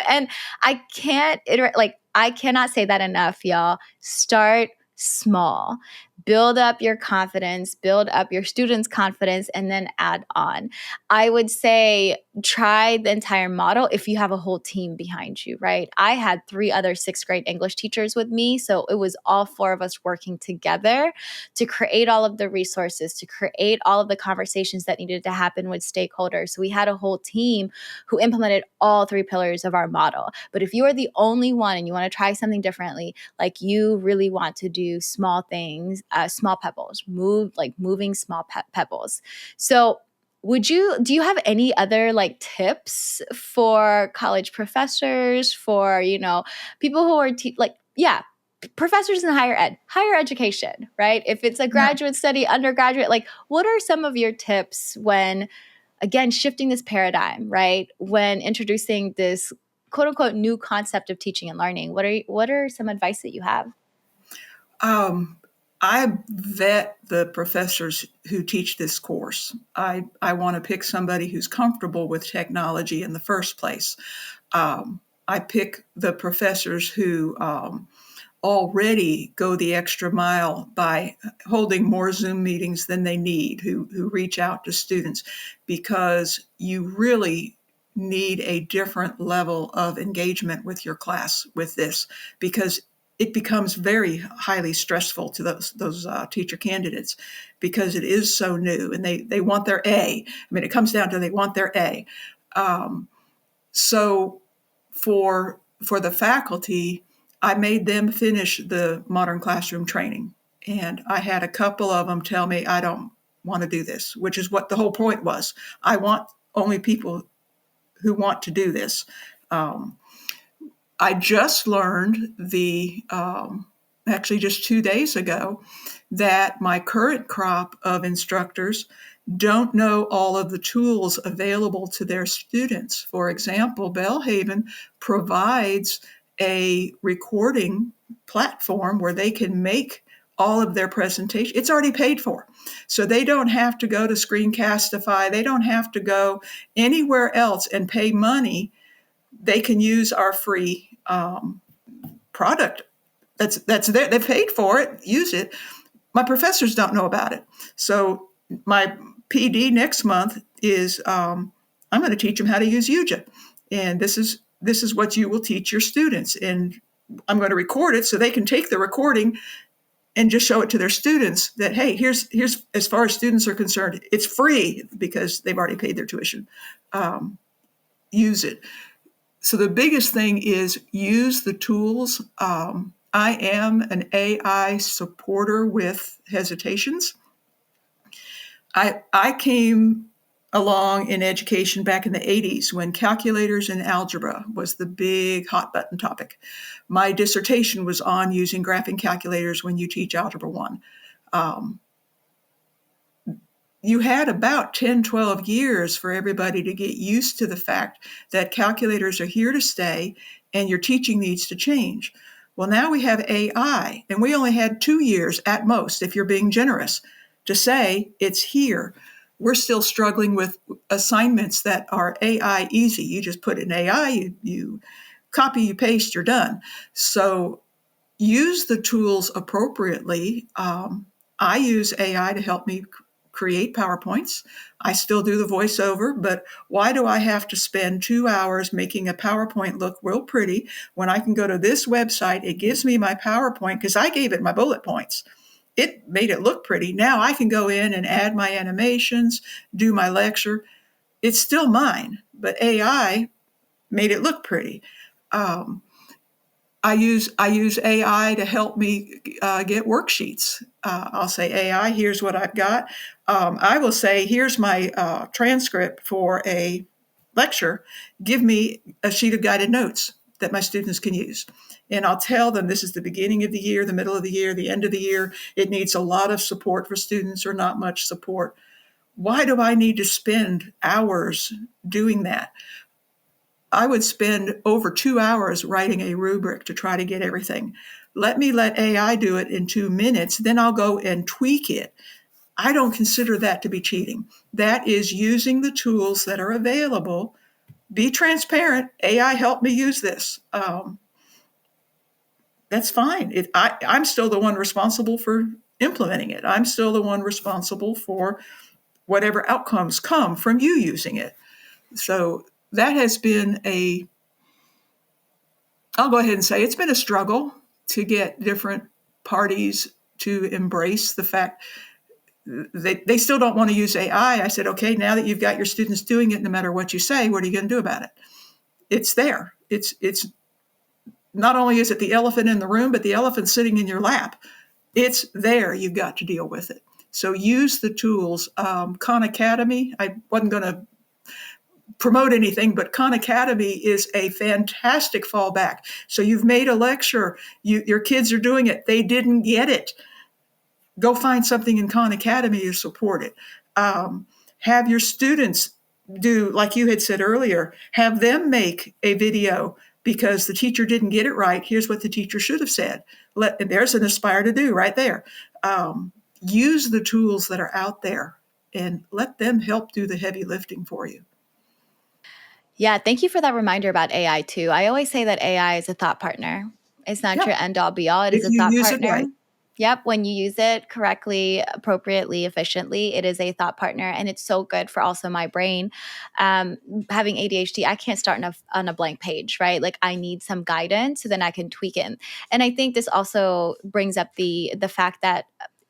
And I cannot say that enough, y'all. Start small. Build up your confidence, build up your students' confidence, and then add on. I would say try the entire model if you have a whole team behind you, right? I had 3 other 6th grade English teachers with me. So it was all 4 of us working together to create all of the resources, to create all of the conversations that needed to happen with stakeholders. So we had a whole team who implemented all 3 pillars of our model. But if you are the only one and you want to try something differently, like you really want to do small things, small pebbles, moving small pebbles. So do you have any other like tips for college professors, for, people who are professors in higher education, right? If it's a graduate study, undergraduate, like what are some of your tips when, again, shifting this paradigm, right? When introducing this quote unquote new concept of teaching and learning, what are some advice that you have? I vet the professors who teach this course. I want to pick somebody who's comfortable with technology in the first place. I pick the professors who already go the extra mile by holding more Zoom meetings than they need, who reach out to students, because you really need a different level of engagement with your class with this, because it becomes very highly stressful to those teacher candidates, because it is so new and they want their A. I mean, it comes down to they want their A. So for the faculty, I made them finish the modern classroom training. And I had a couple of them tell me, I don't want to do this, which is what the whole point was. I want only people who want to do this. I just learned actually just 2 days ago, that my current crop of instructors don't know all of the tools available to their students. For example, Belhaven provides a recording platform where they can make all of their presentation. It's already paid for. So they don't have to go to Screencastify. They don't have to go anywhere else and pay money. They can use our free product that's there. They've paid for it, use it. My professors don't know about it. So my PD next month is I'm going to teach them how to use UJA. And this is what you will teach your students. And I'm going to record it so they can take the recording and just show it to their students that, hey, here's as far as students are concerned, it's free because they've already paid their tuition. Use it. So the biggest thing is use the tools. I am an AI supporter with hesitations. I came along in education back in the 80s when calculators and algebra was the big hot button topic. My dissertation was on using graphing calculators when you teach Algebra 1. You had about 10, 12 years for everybody to get used to the fact that calculators are here to stay and your teaching needs to change. Well, now we have AI, and we only had 2 years at most, if you're being generous, to say it's here. We're still struggling with assignments that are AI easy. You just put in AI, you copy, you paste, you're done. So use the tools appropriately. I use AI to help me create PowerPoints. I still do the voiceover, but why do I have to spend 2 hours making a PowerPoint look real pretty when I can go to this website? It gives me my PowerPoint because I gave it my bullet points. It made it look pretty. Now I can go in and add my animations, do my lecture. It's still mine, but AI made it look pretty. I use AI to help me get worksheets. I'll say, AI, here's what I've got. I will say, here's my transcript for a lecture. Give me a sheet of guided notes that my students can use. And I'll tell them this is the beginning of the year, the middle of the year, the end of the year. It needs a lot of support for students or not much support. Why do I need to spend hours doing that? I would spend over 2 hours writing a rubric to try to get everything. Let AI do it in 2 minutes, then I'll go and tweak it. I don't consider that to be cheating. That is using the tools that are available. Be transparent. AI helped me use this. That's fine. I'm still the one responsible for implementing it. I'm still the one responsible for whatever outcomes come from you using it. So that has been I'll go ahead and say it's been a struggle to get different parties to embrace the fact they still don't want to use AI. I said, okay, now that you've got your students doing it, no matter what you say, what are you going to do about it? It's there. It's not only is it the elephant in the room, but the elephant sitting in your lap. It's there. You've got to deal with it. So use the tools. Khan Academy, I wasn't going to promote anything, but Khan Academy is a fantastic fallback. So you've made a lecture, your kids are doing it, they didn't get it. Go find something in Khan Academy to support it. Have your students do, like you had said earlier, have them make a video because the teacher didn't get it right. Here's what the teacher should have said. There's an aspire to do right there. Use the tools that are out there and let them help do the heavy lifting for you. Yeah, thank you for that reminder about AI too. I always say that AI is a thought partner. It's not your end all be all. It is a thought partner. Right. Yep. When you use it correctly, appropriately, efficiently, it is a thought partner. And it's so good for also my brain. Having ADHD, I can't start on a blank page, right? Like I need some guidance so then I can tweak it. And I think this also brings up the fact that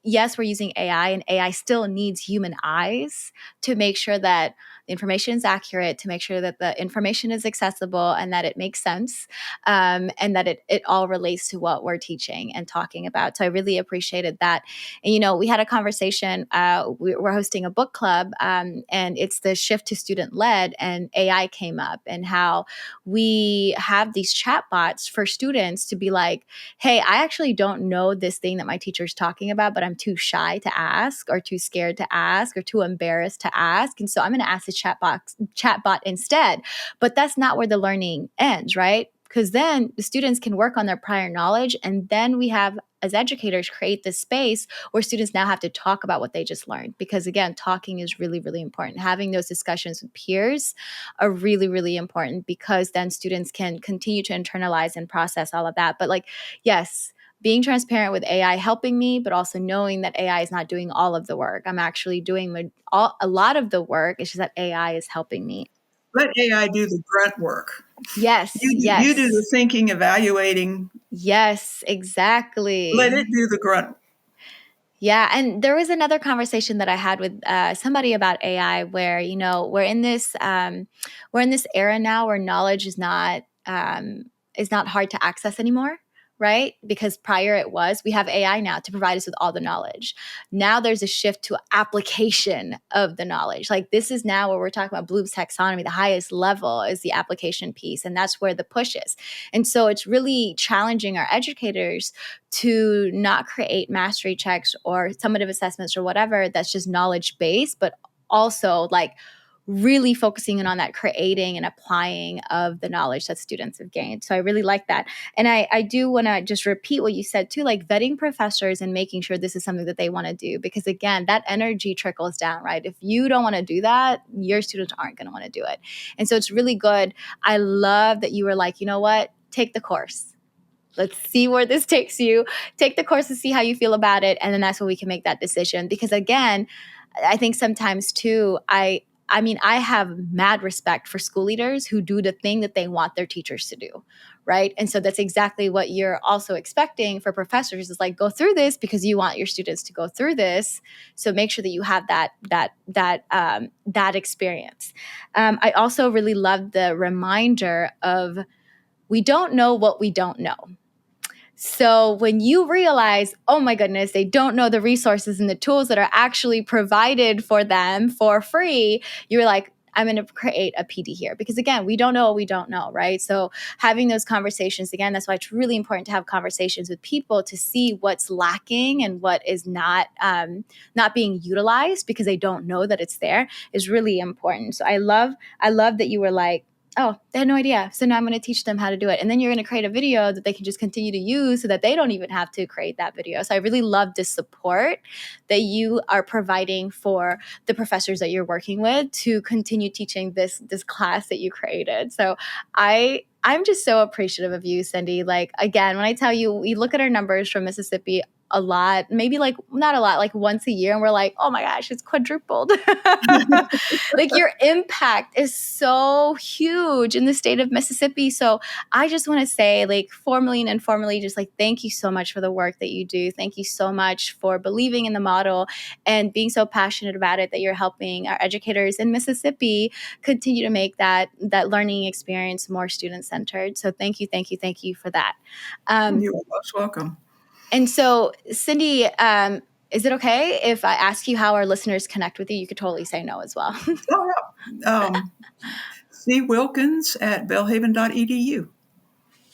yes, we're using AI and AI still needs human eyes to make sure that the information is accurate, to make sure that the information is accessible and that it makes sense, and that it all relates to what we're teaching and talking about. So I really appreciated that. And, we had a conversation. We're hosting a book club, and it's the shift to student-led, and AI came up and how we have these chatbots for students to be like, hey, I actually don't know this thing that my teacher's talking about, but I'm too shy to ask or too scared to ask or too embarrassed to ask. And so I'm going to ask the chatbot instead. But that's not where the learning ends, right? Because then the students can work on their prior knowledge. And then we have, as educators, create this space where students now have to talk about what they just learned. Because again, talking is really, really important. Having those discussions with peers are really, really important because then students can continue to internalize and process all of that. But yes, being transparent with AI helping me, but also knowing that AI is not doing all of the work. I'm actually doing a lot of the work. It's just that AI is helping me. Let AI do the grunt work. Yes, You do the thinking, evaluating. Yes, exactly. Let it do the grunt. Yeah, and there was another conversation that I had with somebody about AI, where we're in this era now where knowledge is not hard to access anymore. Right? Because prior it was, we have AI now to provide us with all the knowledge. Now there's a shift to application of the knowledge. Like this is now where we're talking about Bloom's taxonomy. The highest level is the application piece. And that's where the push is. And so it's really challenging our educators to not create mastery checks or summative assessments or whatever that's just knowledge based, but also really focusing in on that creating and applying of the knowledge that students have gained. So I really like that. And I do want to just repeat what you said too, like vetting professors and making sure this is something that they want to do. Because again, that energy trickles down, right? If you don't want to do that, your students aren't going to want to do it. And so it's really good. I love that you were like, you know what? Take the course. Let's see where this takes you. Take the course and see how you feel about it. And then that's when we can make that decision. Because again, I think sometimes too, I have mad respect for school leaders who do the thing that they want their teachers to do, right? And so that's exactly what you're also expecting for professors is like, go through this because you want your students to go through this. So make sure that you have that experience. I also really love the reminder of we don't know what we don't know. So when you realize, oh my goodness, they don't know the resources and the tools that are actually provided for them for free, you're like, I'm going to create a PD here. Because again, we don't know what we don't know, right? So having those conversations, again, that's why it's really important to have conversations with people to see what's lacking and what is not being utilized because they don't know that it's there is really important. So I love that you were like, oh, they had no idea. So now I'm going to teach them how to do it. And then you're going to create a video that they can just continue to use so that they don't even have to create that video. So I really love the support that you are providing for the professors that you're working with to continue teaching this class that you created. So I'm just so appreciative of you, Cindy. Like, again, when I tell you, we look at our numbers from Mississippi a lot, maybe like not a lot, like once a year. And we're like, oh my gosh, it's quadrupled. Like your impact is so huge in the state of Mississippi. So I just want to say like formally and informally, just like, thank you so much for the work that you do. Thank you so much for believing in the model and being so passionate about it that you're helping our educators in Mississippi continue to make that learning experience more student-centered. So thank you for that. You're most welcome. And so, Cindy, is it okay if I ask you how our listeners connect with you? You could totally say no as well. C. Wilkins at belhaven.edu.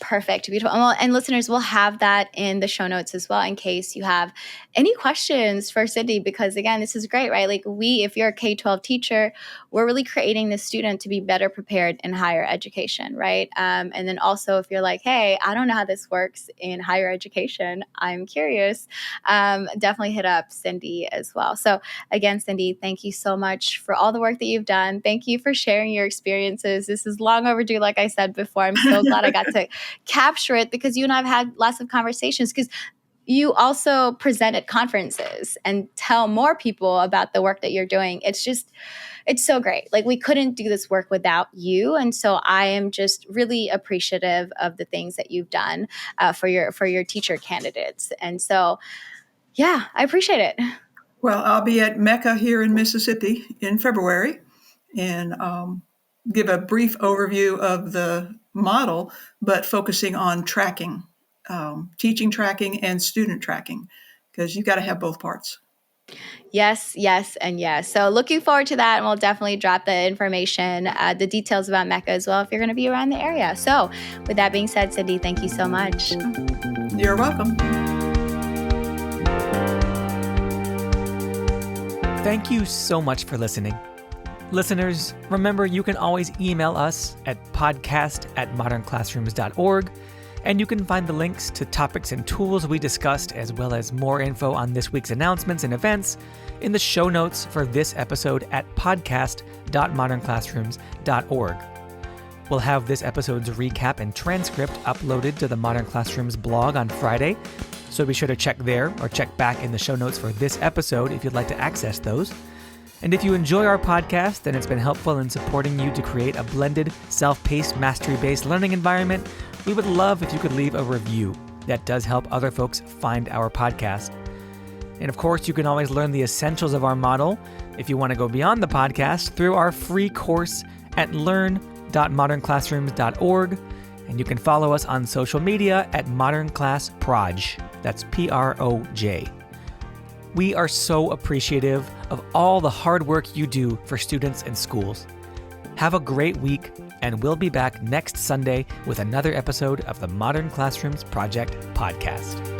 Perfect. Beautiful. Well, and listeners, we'll have that in the show notes as well in case you have any questions for Cindy, because again, this is great, right? Like if you're a K-12 teacher, we're really creating the student to be better prepared in higher education, right? And then also if you're like, hey, I don't know how this works in higher education, I'm curious, definitely hit up Cindy as well. So again, Cindy, thank you so much for all the work that you've done. Thank you for sharing your experiences. This is long overdue, like I said before. I'm so glad I got to capture it because you and I have had lots of conversations because you also present at conferences and tell more people about the work that you're doing. It's so great. Like we couldn't do this work without you. And so I am just really appreciative of the things that you've done for your teacher candidates. And so, yeah, I appreciate it. Well, I'll be at Mecca here in Mississippi in February and give a brief overview of the model, but focusing on tracking, teaching tracking and student tracking, because you got to have both parts. Yes, and yes. So looking forward to that. And we'll definitely drop the information, the details about Mecca as well if you're going to be around the area. So with that being said, Cindy, thank you so much. You're welcome. Thank you so much for listening. Listeners, remember you can always email us at podcast@modernclassrooms.org, and you can find the links to topics and tools we discussed, as well as more info on this week's announcements and events in the show notes for this episode at podcast.modernclassrooms.org. We'll have this episode's recap and transcript uploaded to the Modern Classrooms blog on Friday, so be sure to check there or check back in the show notes for this episode if you'd like to access those. And if you enjoy our podcast and it's been helpful in supporting you to create a blended, self-paced, mastery-based learning environment, we would love if you could leave a review. That does help other folks find our podcast. And of course, you can always learn the essentials of our model, if you want to go beyond the podcast, through our free course at learn.modernclassrooms.org. And you can follow us on social media at modernclassproj. That's PROJ. We are so appreciative of all the hard work you do for students and schools. Have a great week, and we'll be back next Sunday with another episode of the Modern Classrooms Project podcast.